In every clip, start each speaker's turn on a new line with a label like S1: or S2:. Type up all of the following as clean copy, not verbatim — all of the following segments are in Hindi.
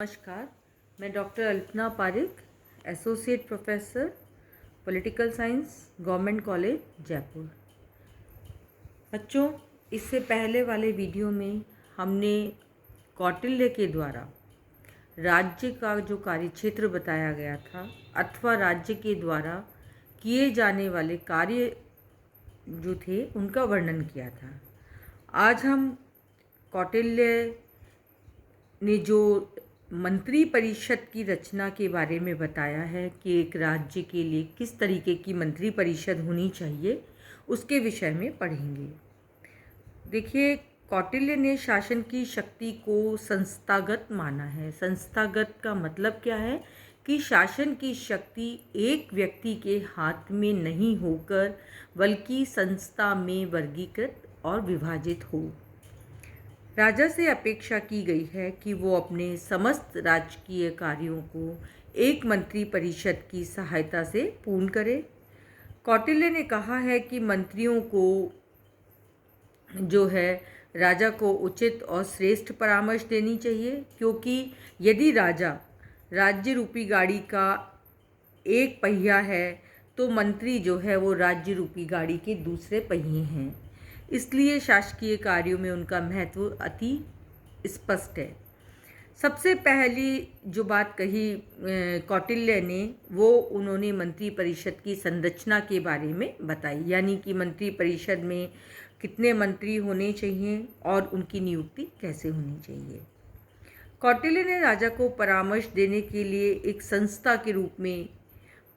S1: नमस्कार, मैं doctor Alpana Pareek, associate professor political science, government college Jaipur. बच्चों, इससे पहले वाले वीडियो में हमने कौटिल्य के द्वारा राज्य का जो कार्यक्षेत्र बताया गया था अथवा राज्य के द्वारा किए जाने वाले कार्य जो थे उनका वर्णन किया था। आज हम कौटिल्य ने जो मंत्री परिषद की रचना के बारे में बताया है कि एक राज्य के लिए किस तरीके की मंत्री परिषद होनी चाहिए, उसके विषय में पढ़ेंगे। देखिए, कौटिल्य ने शासन की शक्ति को संस्थागत माना है। संस्थागत का मतलब क्या है कि शासन की शक्ति एक व्यक्ति के हाथ में नहीं होकर बल्कि संस्था में वर्गीकृत और विभाजित हो। राजा से अपेक्षा की गई है कि वो अपने समस्त राजकीय कार्यों को एक मंत्री परिषद की सहायता से पूर्ण करे। कौटिल्य ने कहा है कि मंत्रियों को जो है राजा को उचित और श्रेष्ठ परामर्श देनी चाहिए, क्योंकि यदि राजा राज्य रूपी गाड़ी का एक पहिया है तो मंत्री जो है वो राज्य रूपी गाड़ी के दूसरे पहिए हैं। इसलिए शासकीय कार्यों में उनका महत्व अति स्पष्ट है। सबसे पहली जो बात कही कौटिल्य ने, वो उन्होंने मंत्री परिषद की संरचना के बारे में बताई, यानी कि मंत्री परिषद में कितने मंत्री होने चाहिए और उनकी नियुक्ति कैसे होनी चाहिए। कौटिल्य ने राजा को परामर्श देने के लिए एक संस्था के रूप में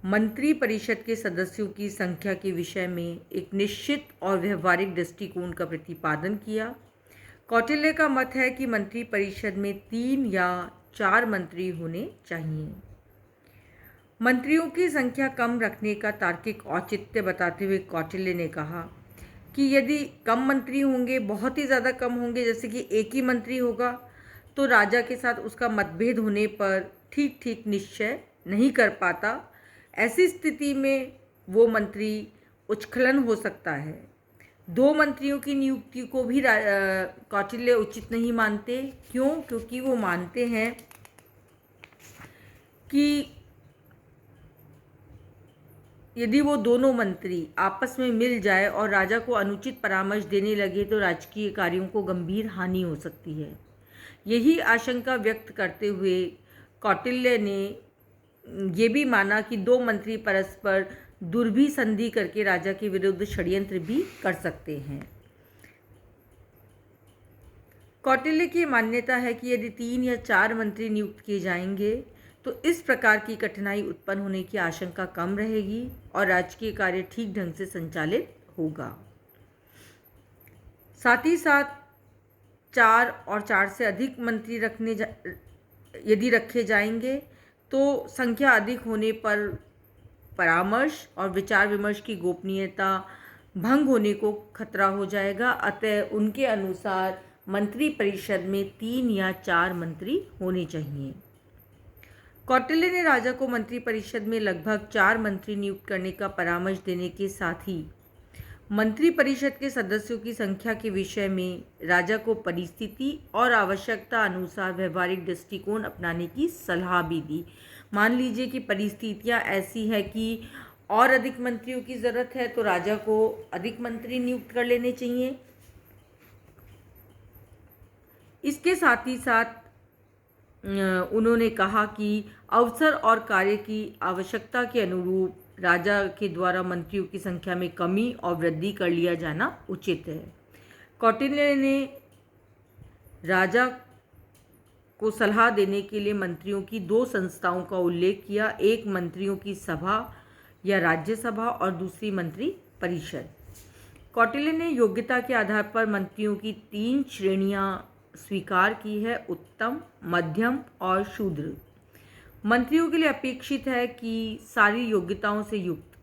S1: मंत्री परिषद के सदस्यों की संख्या के विषय में एक निश्चित और व्यवहारिक दृष्टिकोण का प्रतिपादन किया। कौटिल्य का मत है कि मंत्री परिषद में 3 या 4 मंत्री होने चाहिए। मंत्रियों की संख्या कम रखने का तार्किक औचित्य बताते हुए कौटिल्य ने कहा कि यदि कम मंत्री होंगे, बहुत ही ज़्यादा कम होंगे, जैसे कि एक ही मंत्री होगा, तो राजा के साथ उसका मतभेद होने पर ठीक निश्चय नहीं कर पाता। ऐसी स्थिति में वो मंत्री उच्छलन हो सकता है। 2 मंत्रियों की नियुक्ति को भी कौटिल्य उचित नहीं मानते। क्यों? क्योंकि वो मानते हैं कि यदि वो दोनों मंत्री आपस में मिल जाए और राजा को अनुचित परामर्श देने लगे तो राजकीय कार्यों को गंभीर हानि हो सकती है। यही आशंका व्यक्त करते हुए कौटिल्य ने ये भी माना कि 2 मंत्री परस्पर दुर्भी संधि करके राजा के विरुद्ध षड्यंत्र भी कर सकते हैं। कौटिल्य की मान्यता है कि यदि 3 या 4 मंत्री नियुक्त किए जाएंगे तो इस प्रकार की कठिनाई उत्पन्न होने की आशंका कम रहेगी और राजकीय कार्य ठीक ढंग से संचालित होगा। साथ ही साथ 4 और 4 से अधिक मंत्री यदि रखे जाएंगे तो संख्या अधिक होने पर परामर्श और विचार विमर्श की गोपनीयता भंग होने को खतरा हो जाएगा। अतः उनके अनुसार मंत्री परिषद में 3 या 4 मंत्री होने चाहिए। कौटिल्य ने राजा को मंत्री परिषद में लगभग 4 मंत्री नियुक्त करने का परामर्श देने के साथ ही मंत्री परिषद के सदस्यों की संख्या के विषय में राजा को परिस्थिति और आवश्यकता अनुसार व्यवहारिक दृष्टिकोण अपनाने की सलाह भी दी। मान लीजिए कि परिस्थितियां ऐसी है कि और अधिक मंत्रियों की ज़रूरत है तो राजा को अधिक मंत्री नियुक्त कर लेने चाहिए। इसके साथ ही साथ उन्होंने कहा कि अवसर और कार्य की आवश्यकता के अनुरूप राजा के द्वारा मंत्रियों की संख्या में कमी और वृद्धि कर लिया जाना उचित है। कौटिल्य ने राजा को सलाह देने के लिए मंत्रियों की 2 संस्थाओं का उल्लेख किया, एक मंत्रियों की सभा या राज्यसभा और दूसरी मंत्री परिषद। कौटिल्य ने योग्यता के आधार पर मंत्रियों की 3 श्रेणियां स्वीकार की है, उत्तम, मध्यम और शूद्र। मंत्रियों के लिए अपेक्षित है कि सारी योग्यताओं से युक्त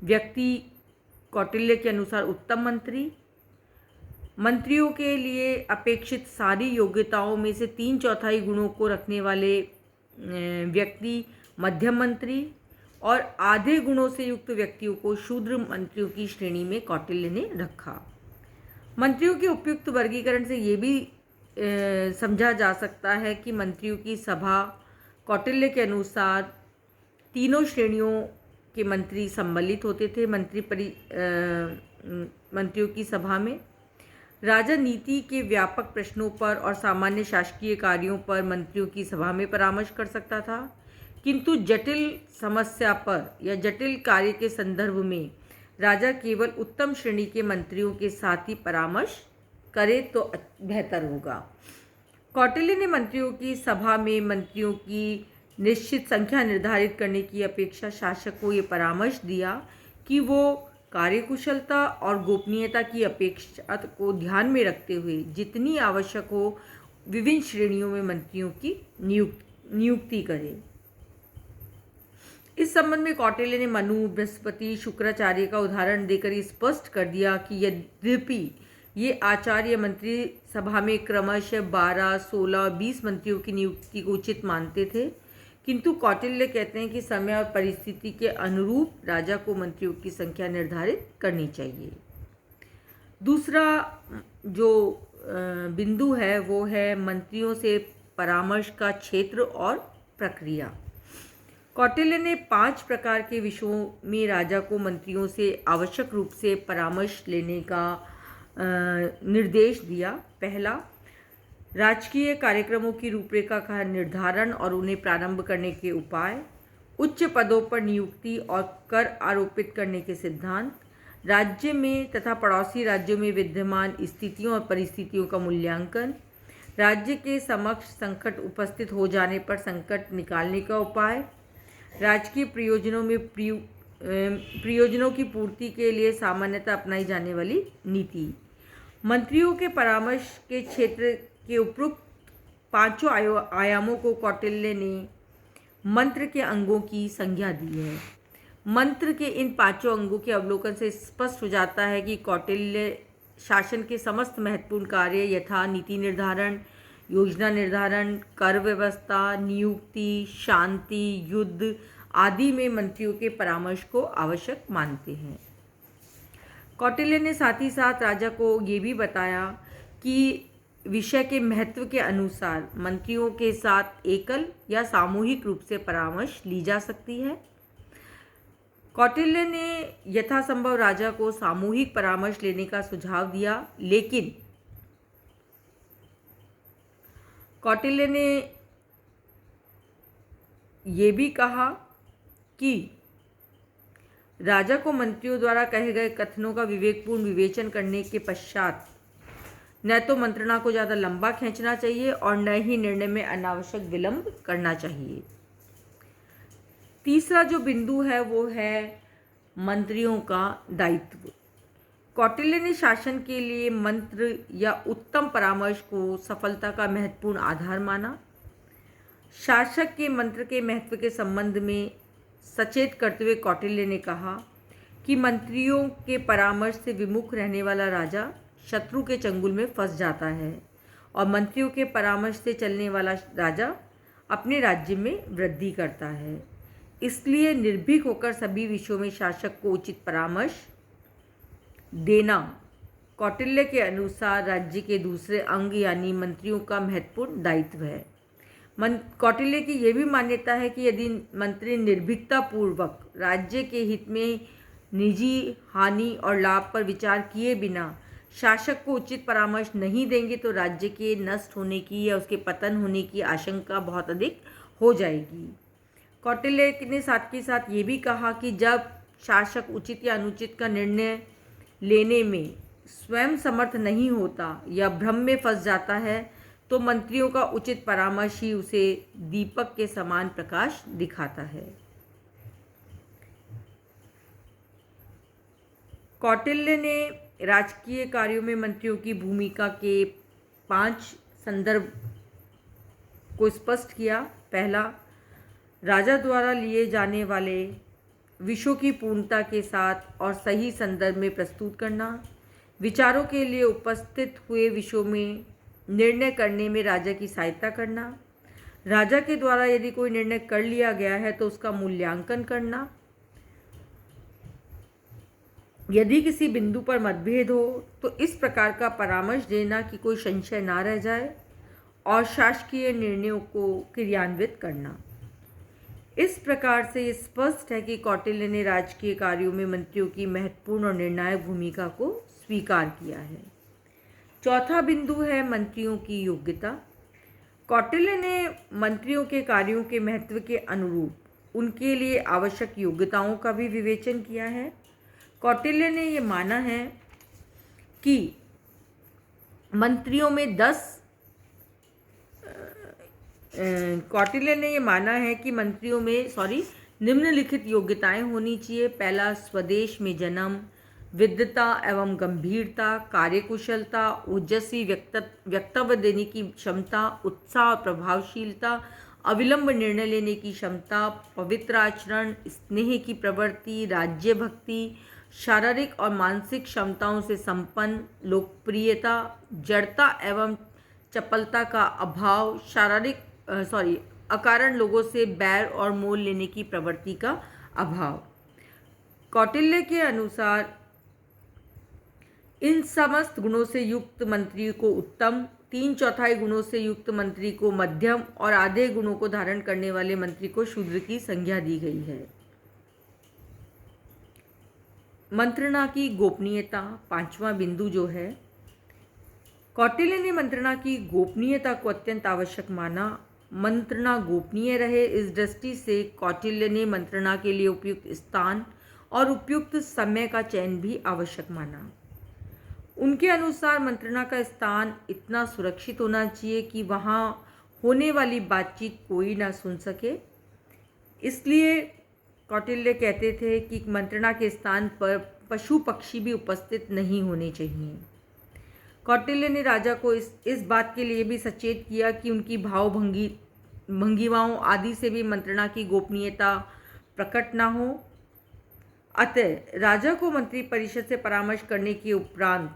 S1: व्यक्ति कौटिल्य के अनुसार उत्तम मंत्री, मंत्रियों के लिए अपेक्षित सारी योग्यताओं में से 3/4 गुणों को रखने वाले व्यक्ति मध्यम मंत्री और आधे गुणों से युक्त व्यक्तियों को शूद्र मंत्रियों की श्रेणी में कौटिल्य ने रखा। मंत्रियों के उपयुक्त वर्गीकरण से ये भी समझा जा सकता है कि मंत्रियों की सभा कौटिल्य के अनुसार तीनों श्रेणियों के मंत्री सम्मिलित होते थे। मंत्रियों की सभा में राजा नीति के व्यापक प्रश्नों पर और सामान्य शासकीय कार्यों पर मंत्रियों की सभा में परामर्श कर सकता था, किंतु जटिल समस्या पर या जटिल कार्य के संदर्भ में राजा केवल उत्तम श्रेणी के मंत्रियों के साथ ही परामर्श करे तो बेहतर होगा। कौटिल्य ने मंत्रियों की सभा में मंत्रियों की निश्चित संख्या निर्धारित करने की अपेक्षा शासक को ये परामर्श दिया कि वो कार्यकुशलता और गोपनीयता की अपेक्षा को ध्यान में रखते हुए जितनी आवश्यक हो विभिन्न श्रेणियों में मंत्रियों की नियुक्ति करे। इस संबंध में कौटिल्य ने मनु, बृहस्पति, शुक्राचार्य का उदाहरण देकर स्पष्ट कर दिया कि यद्यपि ये आचार्य मंत्री सभा में क्रमशः 12, 16, 20 मंत्रियों की नियुक्ति को उचित मानते थे, किंतु कौटिल्य कहते हैं कि समय और परिस्थिति के अनुरूप राजा को मंत्रियों की संख्या निर्धारित करनी चाहिए। दूसरा जो बिंदु है वो है मंत्रियों से परामर्श का क्षेत्र और प्रक्रिया। कौटिल्य ने 5 प्रकार के विषयों में राजा को मंत्रियों से आवश्यक रूप से परामर्श लेने का निर्देश दिया। पहला, राजकीय कार्यक्रमों की रूपरेखा का निर्धारण और उन्हें प्रारंभ करने के उपाय, उच्च पदों पर नियुक्ति और कर आरोपित करने के सिद्धांत, राज्य में तथा पड़ोसी राज्यों में विद्यमान स्थितियों और परिस्थितियों का मूल्यांकन, राज्य के समक्ष संकट उपस्थित हो जाने पर संकट निकालने का उपाय, राजकीय प्रयोजनों की पूर्ति के लिए सामान्यतः अपनाई जाने वाली नीति। मंत्रियों के परामर्श के क्षेत्र के उपरोक्त 5 आयामों को कौटिल्य ने मंत्र के अंगों की संज्ञा दी है। मंत्र के इन 5 अंगों के अवलोकन से स्पष्ट हो जाता है कि कौटिल्य शासन के समस्त महत्वपूर्ण कार्य यथा नीति निर्धारण, योजना निर्धारण, कर व्यवस्था, नियुक्ति, शांति, युद्ध आदि में मंत्रियों के परामर्श को आवश्यक मानते हैं। कौटिल्य ने साथ ही साथ राजा को ये भी बताया कि विषय के महत्व के अनुसार मंत्रियों के साथ एकल या सामूहिक रूप से परामर्श ली जा सकती है। कौटिल्य ने यथासंभव राजा को सामूहिक परामर्श लेने का सुझाव दिया, लेकिन कौटिल्य ने ये भी कहा कि राजा को मंत्रियों द्वारा कहे गए कथनों का विवेकपूर्ण विवेचन करने के पश्चात न तो मंत्रणा को ज़्यादा लंबा खींचना चाहिए और न ही निर्णय में अनावश्यक विलंब करना चाहिए। तीसरा जो बिंदु है वो है मंत्रियों का दायित्व। कौटिल्य ने शासन के लिए मंत्र या उत्तम परामर्श को सफलता का महत्वपूर्ण आधार माना। शासक के मंत्र के महत्व के संबंध में सचेत करते हुए कौटिल्य ने कहा कि मंत्रियों के परामर्श से विमुख रहने वाला राजा शत्रु के चंगुल में फंस जाता है और मंत्रियों के परामर्श से चलने वाला राजा अपने राज्य में वृद्धि करता है। इसलिए निर्भीक होकर सभी विषयों में शासक को उचित परामर्श देना कौटिल्य के अनुसार राज्य के दूसरे अंग यानी मंत्रियों का महत्वपूर्ण दायित्व है। कौटिल्य की यह भी मान्यता है कि यदि मंत्री निर्भीकता पूर्वक राज्य के हित में निजी हानि और लाभ पर विचार किए बिना शासक को उचित परामर्श नहीं देंगे तो राज्य के नष्ट होने की या उसके पतन होने की आशंका बहुत अधिक हो जाएगी। कौटिल्य ने साथ ही साथ ये भी कहा कि जब शासक उचित या अनुचित का निर्णय लेने में स्वयं समर्थ नहीं होता या भ्रम में फंस जाता है तो मंत्रियों का उचित परामर्श ही उसे दीपक के समान प्रकाश दिखाता है। कौटिल्य ने राजकीय कार्यों में मंत्रियों की भूमिका के 5 संदर्भ को स्पष्ट किया। पहला, राजा द्वारा लिए जाने वाले विषयों की पूर्णता के साथ और सही संदर्भ में प्रस्तुत करना, विचारों के लिए उपस्थित हुए विषयों में निर्णय करने में राजा की सहायता करना, राजा के द्वारा यदि कोई निर्णय कर लिया गया है तो उसका मूल्यांकन करना, यदि किसी बिंदु पर मतभेद हो तो इस प्रकार का परामर्श देना कि कोई संशय ना रह जाए, और शासकीय निर्णयों को क्रियान्वित करना। इस प्रकार से स्पष्ट है कि कौटिल्य ने राजकीय कार्यों में मंत्रियों की महत्वपूर्ण और निर्णायक भूमिका को स्वीकार किया है। चौथा बिंदु है मंत्रियों की योग्यता। कौटिल्य ने मंत्रियों के कार्यों के महत्व के अनुरूप उनके लिए आवश्यक योग्यताओं का भी विवेचन किया है। कौटिल्य ने ये माना है कि मंत्रियों में निम्नलिखित योग्यताएं होनी चाहिए। पहला, स्वदेश में जन्म, विद्वता एवं गंभीरता, कार्यकुशलता, ओजस्वी वक्तव्य देने की क्षमता, उत्साह और प्रभावशीलता, अविलंब निर्णय लेने की क्षमता, पवित्र आचरण, स्नेह की प्रवृत्ति, राज्य भक्ति, शारीरिक और मानसिक क्षमताओं से संपन्न, लोकप्रियता, जड़ता एवं चपलता का अभाव, अकारण लोगों से बैर और मोल लेने की प्रवृत्ति का अभाव। कौटिल्य के अनुसार इन समस्त गुणों से युक्त मंत्री को उत्तम, 3/4 गुणों से युक्त मंत्री को मध्यम और आधे गुणों को धारण करने वाले मंत्री को शूद्र की संज्ञा दी गई है। मंत्रणा की गोपनीयता, 5वां बिंदु जो है, कौटिल्य ने मंत्रणा की गोपनीयता को अत्यंत आवश्यक माना। मंत्रणा गोपनीय रहे, इस दृष्टि से कौटिल्य ने मंत्रणा के लिए उपयुक्त स्थान और उपयुक्त समय का चयन भी आवश्यक माना। उनके अनुसार मंत्रणा का स्थान इतना सुरक्षित होना चाहिए कि वहाँ होने वाली बातचीत कोई ना सुन सके। इसलिए कौटिल्य कहते थे कि मंत्रणा के स्थान पर पशु पक्षी भी उपस्थित नहीं होने चाहिए। कौटिल्य ने राजा को इस बात के लिए भी सचेत किया कि उनकी भंगिमाओं आदि से भी मंत्रणा की गोपनीयता प्रकट ना हो। अतः राजा को मंत्री परिषद से परामर्श करने के उपरांत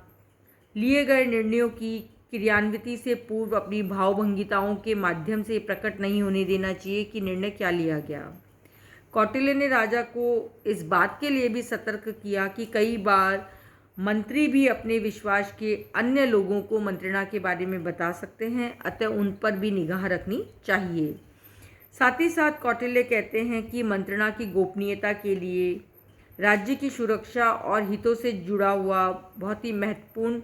S1: लिए गए निर्णयों की क्रियान्विति से पूर्व अपनी भावभंगिताओं के माध्यम से प्रकट नहीं होने देना चाहिए कि निर्णय क्या लिया गया। कौटिल्य ने राजा को इस बात के लिए भी सतर्क किया कि कई बार मंत्री भी अपने विश्वास के अन्य लोगों को मंत्रणा के बारे में बता सकते हैं, अतः उन पर भी निगाह रखनी चाहिए। साथ ही साथ कौटिल्य कहते हैं कि मंत्रणा की गोपनीयता के लिए राज्य की सुरक्षा और हितों से जुड़ा हुआ बहुत ही महत्वपूर्ण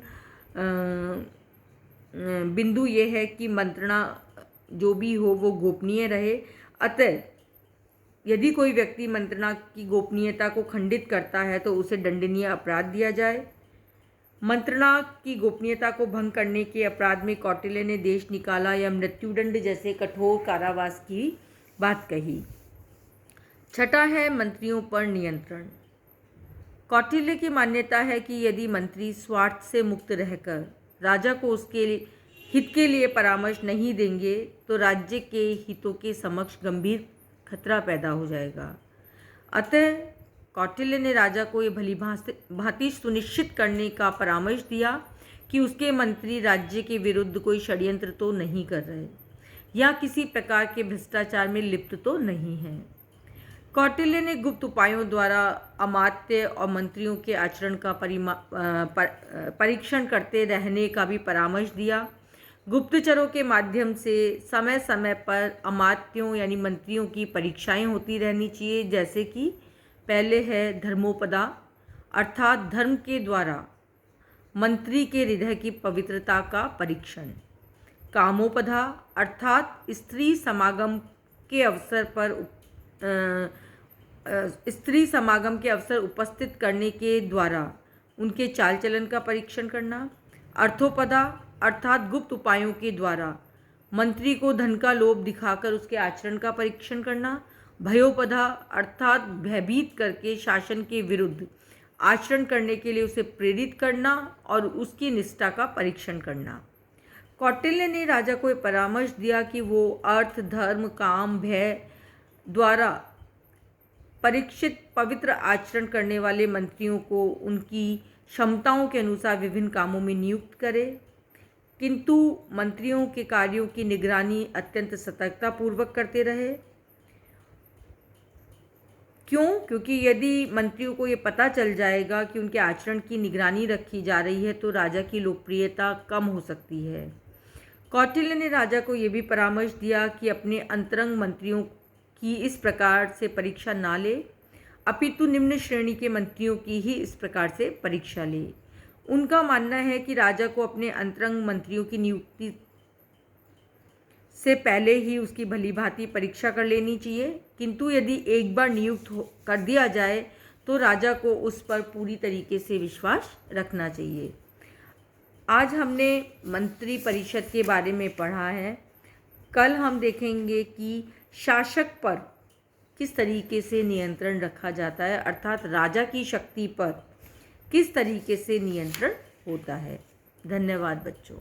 S1: बिंदु ये है कि मंत्रणा जो भी हो वो गोपनीय रहे। अतः यदि कोई व्यक्ति मंत्रणा की गोपनीयता को खंडित करता है तो उसे दंडनीय अपराध दिया जाए। मंत्रणा की गोपनीयता को भंग करने के अपराध में कौटिल्य ने देश निकाला या मृत्युदंड जैसे कठोर कारावास की बात कही। छठा है मंत्रियों पर नियंत्रण। कौटिल्य की मान्यता है कि यदि मंत्री स्वार्थ से मुक्त रहकर राजा को उसके हित के लिए परामर्श नहीं देंगे तो राज्य के हितों के समक्ष गंभीर खतरा पैदा हो जाएगा। अतः कौटिल्य ने राजा को ये भली भांति सुनिश्चित करने का परामर्श दिया कि उसके मंत्री राज्य के विरुद्ध कोई षड्यंत्र तो नहीं कर रहे या किसी प्रकार के भ्रष्टाचार में लिप्त तो नहीं हैं। कौटिल्य ने गुप्त उपायों द्वारा अमात्य और मंत्रियों के आचरण का परीक्षण करते रहने का भी परामर्श दिया। गुप्तचरों के माध्यम से समय समय पर अमात्यों यानी मंत्रियों की परीक्षाएं होती रहनी चाहिए, जैसे कि पहले है धर्मोपदा, अर्थात धर्म के द्वारा मंत्री के हृदय की पवित्रता का परीक्षण। कामोपदा, अर्थात स्त्री समागम के अवसर उपस्थित करने के द्वारा उनके चाल चलन का परीक्षण करना। अर्थोपदा, अर्थात गुप्त उपायों के द्वारा मंत्री को धन का लोभ दिखाकर उसके आचरण का परीक्षण करना। भयोपदा, अर्थात भयभीत करके शासन के विरुद्ध आचरण करने के लिए उसे प्रेरित करना और उसकी निष्ठा का परीक्षण करना। कौटिल्य ने राजा को परामर्श दिया कि वो अर्थ, धर्म, काम, भय द्वारा परीक्षित पवित्र आचरण करने वाले मंत्रियों को उनकी क्षमताओं के अनुसार विभिन्न कामों में नियुक्त करे, किंतु मंत्रियों के कार्यों की निगरानी अत्यंत सतर्कतापूर्वक करते रहे। क्यों? क्योंकि यदि मंत्रियों को ये पता चल जाएगा कि उनके आचरण की निगरानी रखी जा रही है तो राजा की लोकप्रियता कम हो सकती है। कौटिल्य ने राजा को यह भी परामर्श दिया कि अपने अंतरंग मंत्रियों की इस प्रकार से परीक्षा ना ले, अपितु निम्न श्रेणी के मंत्रियों की ही इस प्रकार से परीक्षा ले। उनका मानना है कि राजा को अपने अंतरंग मंत्रियों की नियुक्ति से पहले ही उसकी भली भांति परीक्षा कर लेनी चाहिए, किंतु यदि एक बार नियुक्त कर दिया जाए तो राजा को उस पर पूरी तरीके से विश्वास रखना चाहिए। आज हमने मंत्री परिषद के बारे में पढ़ा है। कल हम देखेंगे कि शासक पर किस तरीके से नियंत्रण रखा जाता है, अर्थात राजा की शक्ति पर किस तरीके से नियंत्रण होता है। धन्यवाद बच्चों।